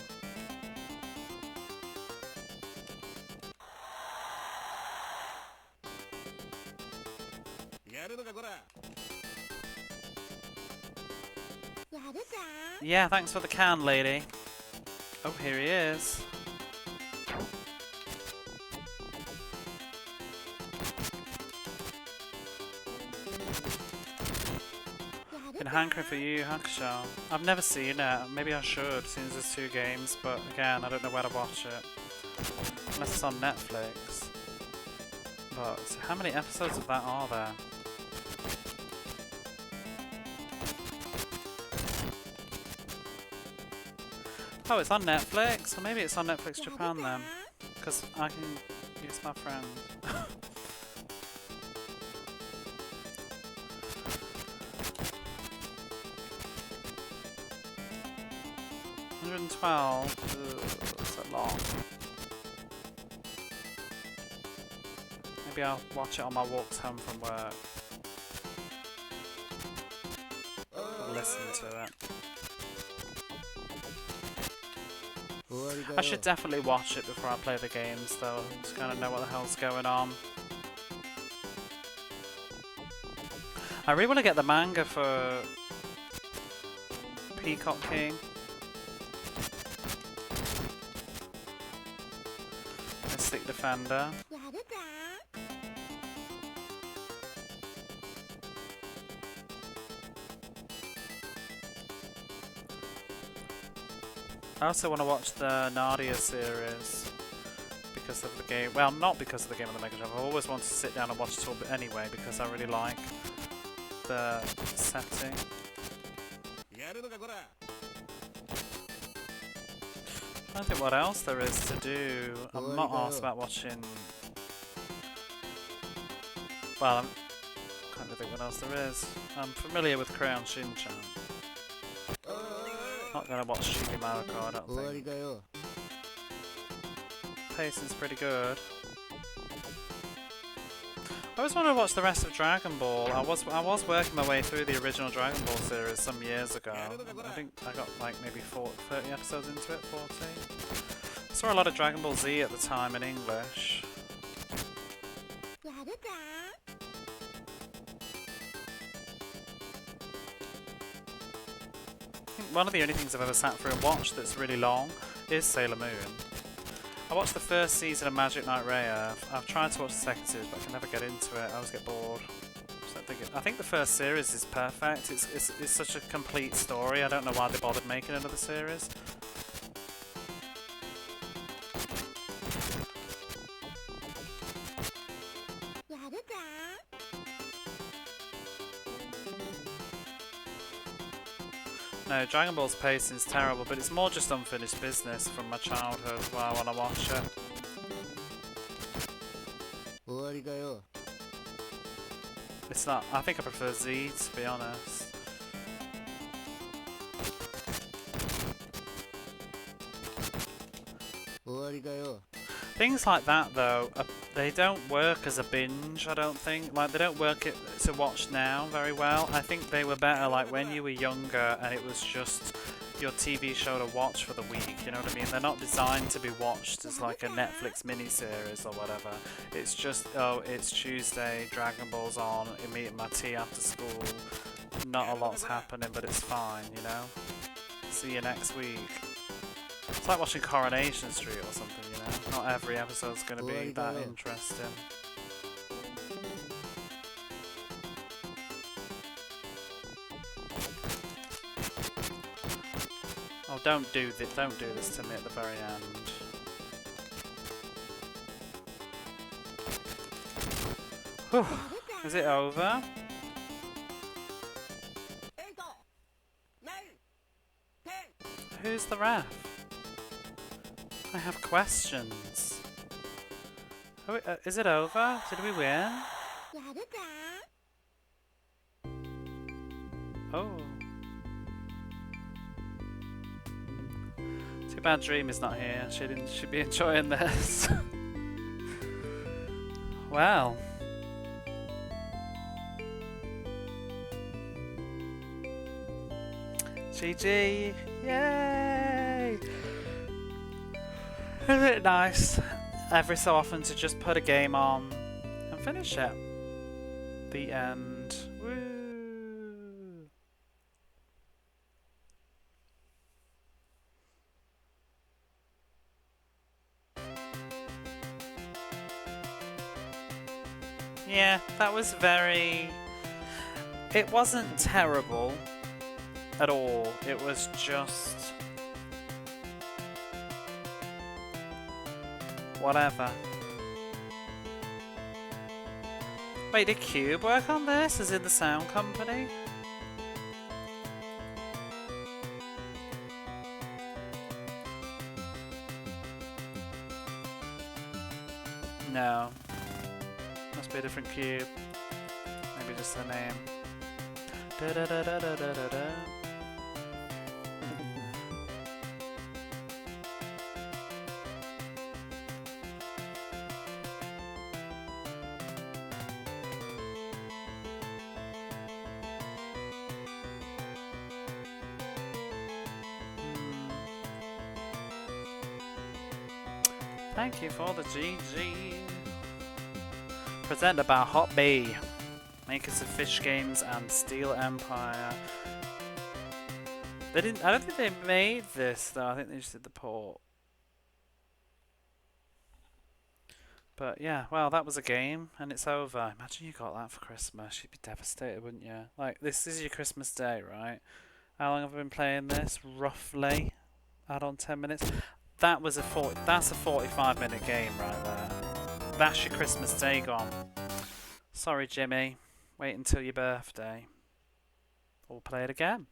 [SPEAKER 1] Yeah, thanks for the can, lady. Oh, here he is. Been hankering for you, Hakusho. I've never seen it. Maybe I should, since there's 2 games, but again, I don't know where to watch it. Unless it's on Netflix. But so how many episodes of that are there? Oh, it's on Netflix? Well, maybe it's on Netflix Japan then. Because I can use my friend. 112. That's a lot. Maybe I'll watch it on my walks home from work. Listen to it. I should definitely watch it before I play the games though, to kind of know what the hell's going on. I really want to get the manga for Peacock King. Mystic Defender. I also want to watch the Nadia series because of the game. Well, not because of the game on the Mega Drive. I've always wanted to sit down and watch it all, but anyway, because I really like the setting. I don't think what else there is to do. I'm not asked about watching. Well, I can't really think what else there is. I'm familiar with Crayon Shin-chan. Not gonna watch Chibi Maruko, I don't think. Pacing's pretty good. I always wanted to watch the rest of Dragon Ball. I was working my way through the original Dragon Ball series some years ago. I think I got like maybe 30 episodes into it, 40. I saw a lot of Dragon Ball Z at the time in English. One of the only things I've ever sat through and watched that's really long is Sailor Moon. I watched the first season of Magic Knight Raya. I've tried to watch the second series, but I can never get into it. I always get bored. So I think the first series is perfect. It's such a complete story. I don't know why they bothered making another series. No, Dragon Ball's pacing's terrible, but it's more just unfinished business from my childhood where I want to watch it. It's not. I think I prefer Z, to be honest. Things like that, though, they don't work as a binge, I don't think. Like, they don't work to watch now very well. I think they were better, like, when you were younger and it was just your TV show to watch for the week, you know what I mean? They're not designed to be watched as, like, a Netflix miniseries or whatever. It's just, oh, it's Tuesday, Dragon Ball's on, I'm eating my tea after school. Not a lot's happening, but it's fine, you know? See you next week. It's like watching Coronation Street or something, you know? Not every episode's going to be that interesting. Oh, don't do this to me at the very end. Whew. Is it over? Who's the ref? I have questions. Is it over? Did we win? Oh. Too bad Dream is not here. She'd be enjoying this. Well. GG! Yay! Isn't it nice every so often to just put a game on and finish it? The end. Woo! Yeah, that was very... It wasn't terrible at all. It was just... whatever. Wait, did Cube work on this? As in the sound company? No. Must be a different Cube. Maybe just the name. Da da da da da da da da. Thank you for the GG. Presented by Hot Bee, makers of Fish Games and Steel Empire. They didn't. I don't think they made this though. I think they just did the port. But yeah, well, that was a game, and it's over. Imagine you got that for Christmas. You'd be devastated, wouldn't you? Like, this is your Christmas day, right? How long have I been playing this? Roughly, add on 10 minutes. That was that's a 45-minute game right there. That's your Christmas day gone. Sorry, Jimmy. Wait until your birthday. Or play it again.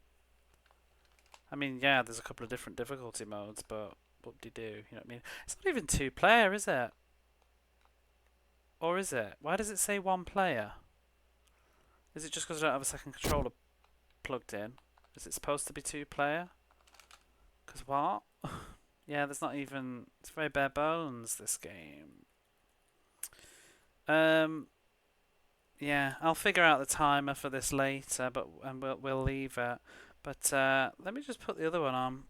[SPEAKER 1] I mean, yeah, there's a couple of different difficulty modes, but what do you do? You know what I mean? It's not even 2-player, is it? Or is it? Why does it say 1 player? Is it just because I don't have a second controller plugged in? Is it supposed to be 2-player? Because what? Yeah, there's not even... It's very bare bones, this game. Yeah, I'll figure out the timer for this later, but we'll leave it. But let me just put the other one on.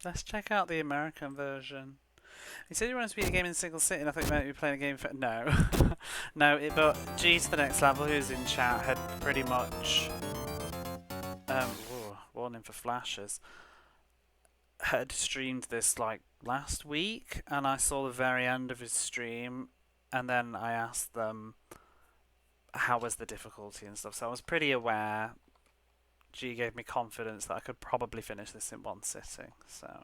[SPEAKER 1] Let's check out the American version. He said he wanted to be a game in single sitting. I thought you meant to be playing a game for... No. No, but G to the next level, who's in chat, had pretty much... warning for flashes. Had streamed this, like, last week, and I saw the very end of his stream, and then I asked them how was the difficulty and stuff. So I was pretty aware. G gave me confidence that I could probably finish this in one sitting, so...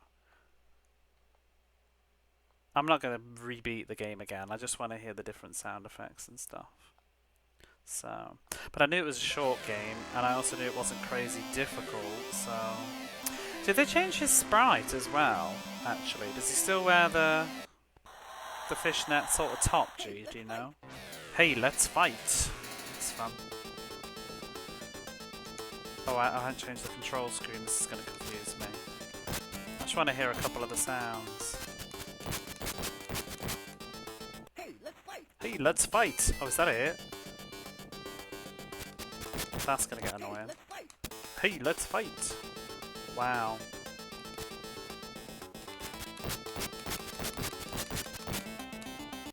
[SPEAKER 1] I'm not going to rebeat the game again, I just want to hear the different sound effects and stuff. So, but I knew it was a short game, and I also knew it wasn't crazy difficult. So, did they change his sprite as well? Actually, does he still wear the fishnet sort of top? Do you know? Hey, let's fight. It's fun. Oh, I haven't changed the control screen. This is going to confuse me. I just want to hear a couple of the sounds. Hey, let's fight! Oh, is that it? That's going to get annoying. Hey, let's fight! Wow.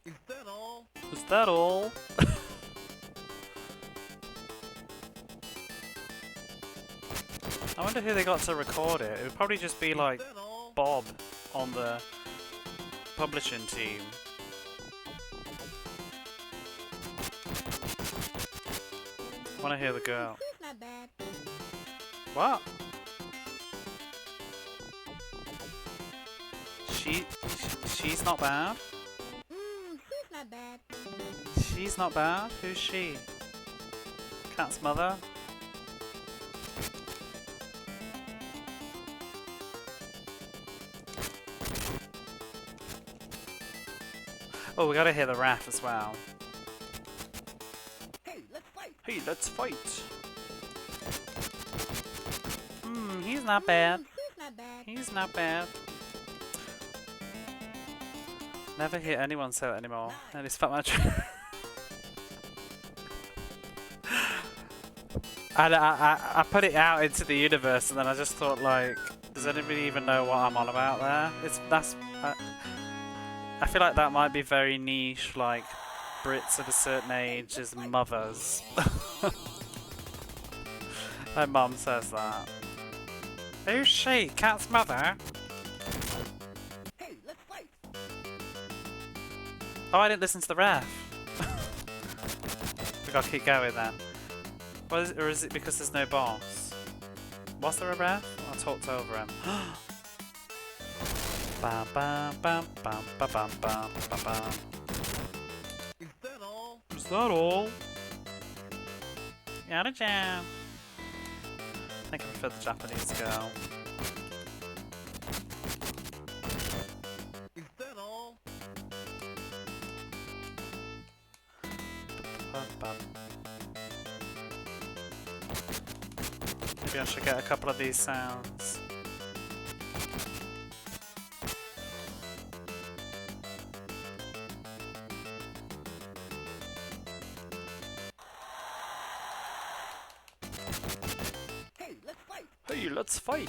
[SPEAKER 2] Is that all?
[SPEAKER 1] Is that all? I wonder who they got to record it. It would probably just be like Bob on the publishing team. I want to hear the girl.
[SPEAKER 3] Not bad.
[SPEAKER 1] What? She's not bad?
[SPEAKER 3] She's not bad.
[SPEAKER 1] She's not bad? Who's she? Cat's mother? Oh, we gotta hear the rap as well.
[SPEAKER 2] Hey, let's fight!
[SPEAKER 1] Hey, let's fight! He's not bad.
[SPEAKER 3] She's not bad.
[SPEAKER 1] He's not bad. Never hear anyone say that anymore. And it's fat much. I put it out into the universe, and then I just thought, like, does anybody even know what I'm on about there? I feel like that might be very niche, like Brits of a certain age as mothers. My mum says that. Who's she? Cat's mother?
[SPEAKER 2] Hey, let's fight!
[SPEAKER 1] Oh, I didn't listen to the ref. We gotta keep going then. What is it, or is it because there's no boss? Was there a ref? I talked over him. Bam bam bam bam bam bam bam bam bam.
[SPEAKER 2] Is that all?
[SPEAKER 1] Is that all? Yada jam. I think I prefer the Japanese girl.
[SPEAKER 2] Is that all?
[SPEAKER 1] Maybe I should get a couple of these sounds.
[SPEAKER 2] Hey, let's fight!
[SPEAKER 1] Hey, let's fight!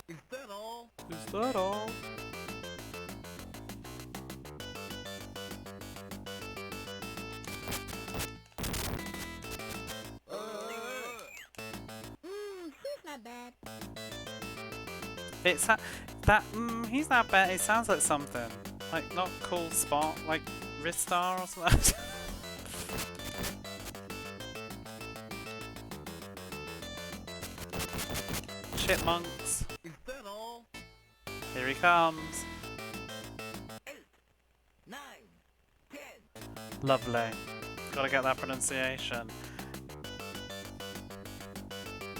[SPEAKER 2] Is that all?
[SPEAKER 1] Is that all?
[SPEAKER 3] She's not bad.
[SPEAKER 1] It's he's not bad. It sounds like something. Like, not cool spot, like Ristar or something. Chipmunks.
[SPEAKER 2] Is that all?
[SPEAKER 1] Here he comes.
[SPEAKER 2] 8, 9, 10.
[SPEAKER 1] Lovely. Gotta get that pronunciation.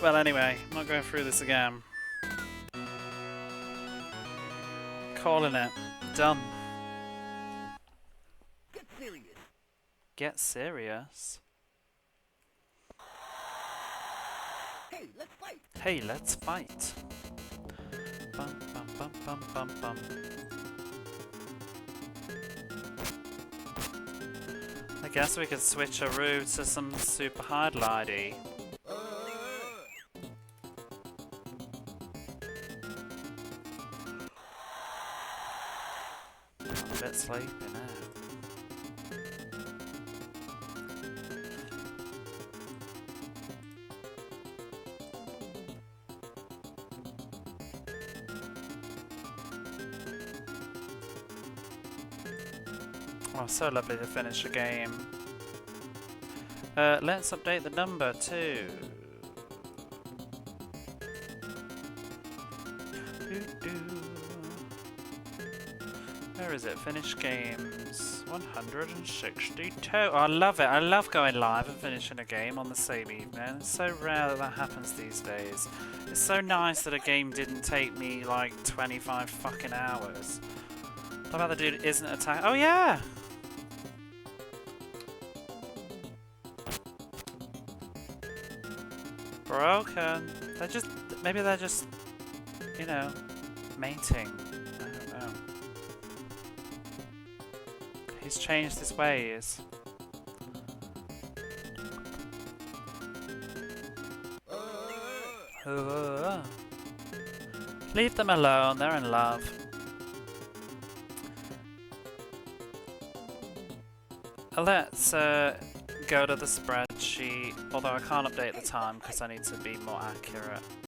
[SPEAKER 1] Well, anyway, I'm not going through this again. Calling it. Done.
[SPEAKER 2] Get serious!
[SPEAKER 1] Get serious.
[SPEAKER 2] Hey, let's fight!
[SPEAKER 1] Hey, let's fight. Bum, bum, bum, bum, bum, bum. I guess we could switch a route to some super highlighty. I'm a bit sleepy now. Oh, so lovely to finish a game. Let's update the number too. Where is it? Finish games. 162. Oh, I love it. I love going live and finishing a game on the same evening. It's so rare that that happens these days. It's so nice that a game didn't take me like 25 fucking hours. What about the dude isn't attack? Oh yeah! Broken. They're just, maybe they're just, you know, mating. I don't know. He's changed his ways. Leave them alone, they're in love. Let's go to the spreadsheet, although I can't update the time because I need to be more accurate.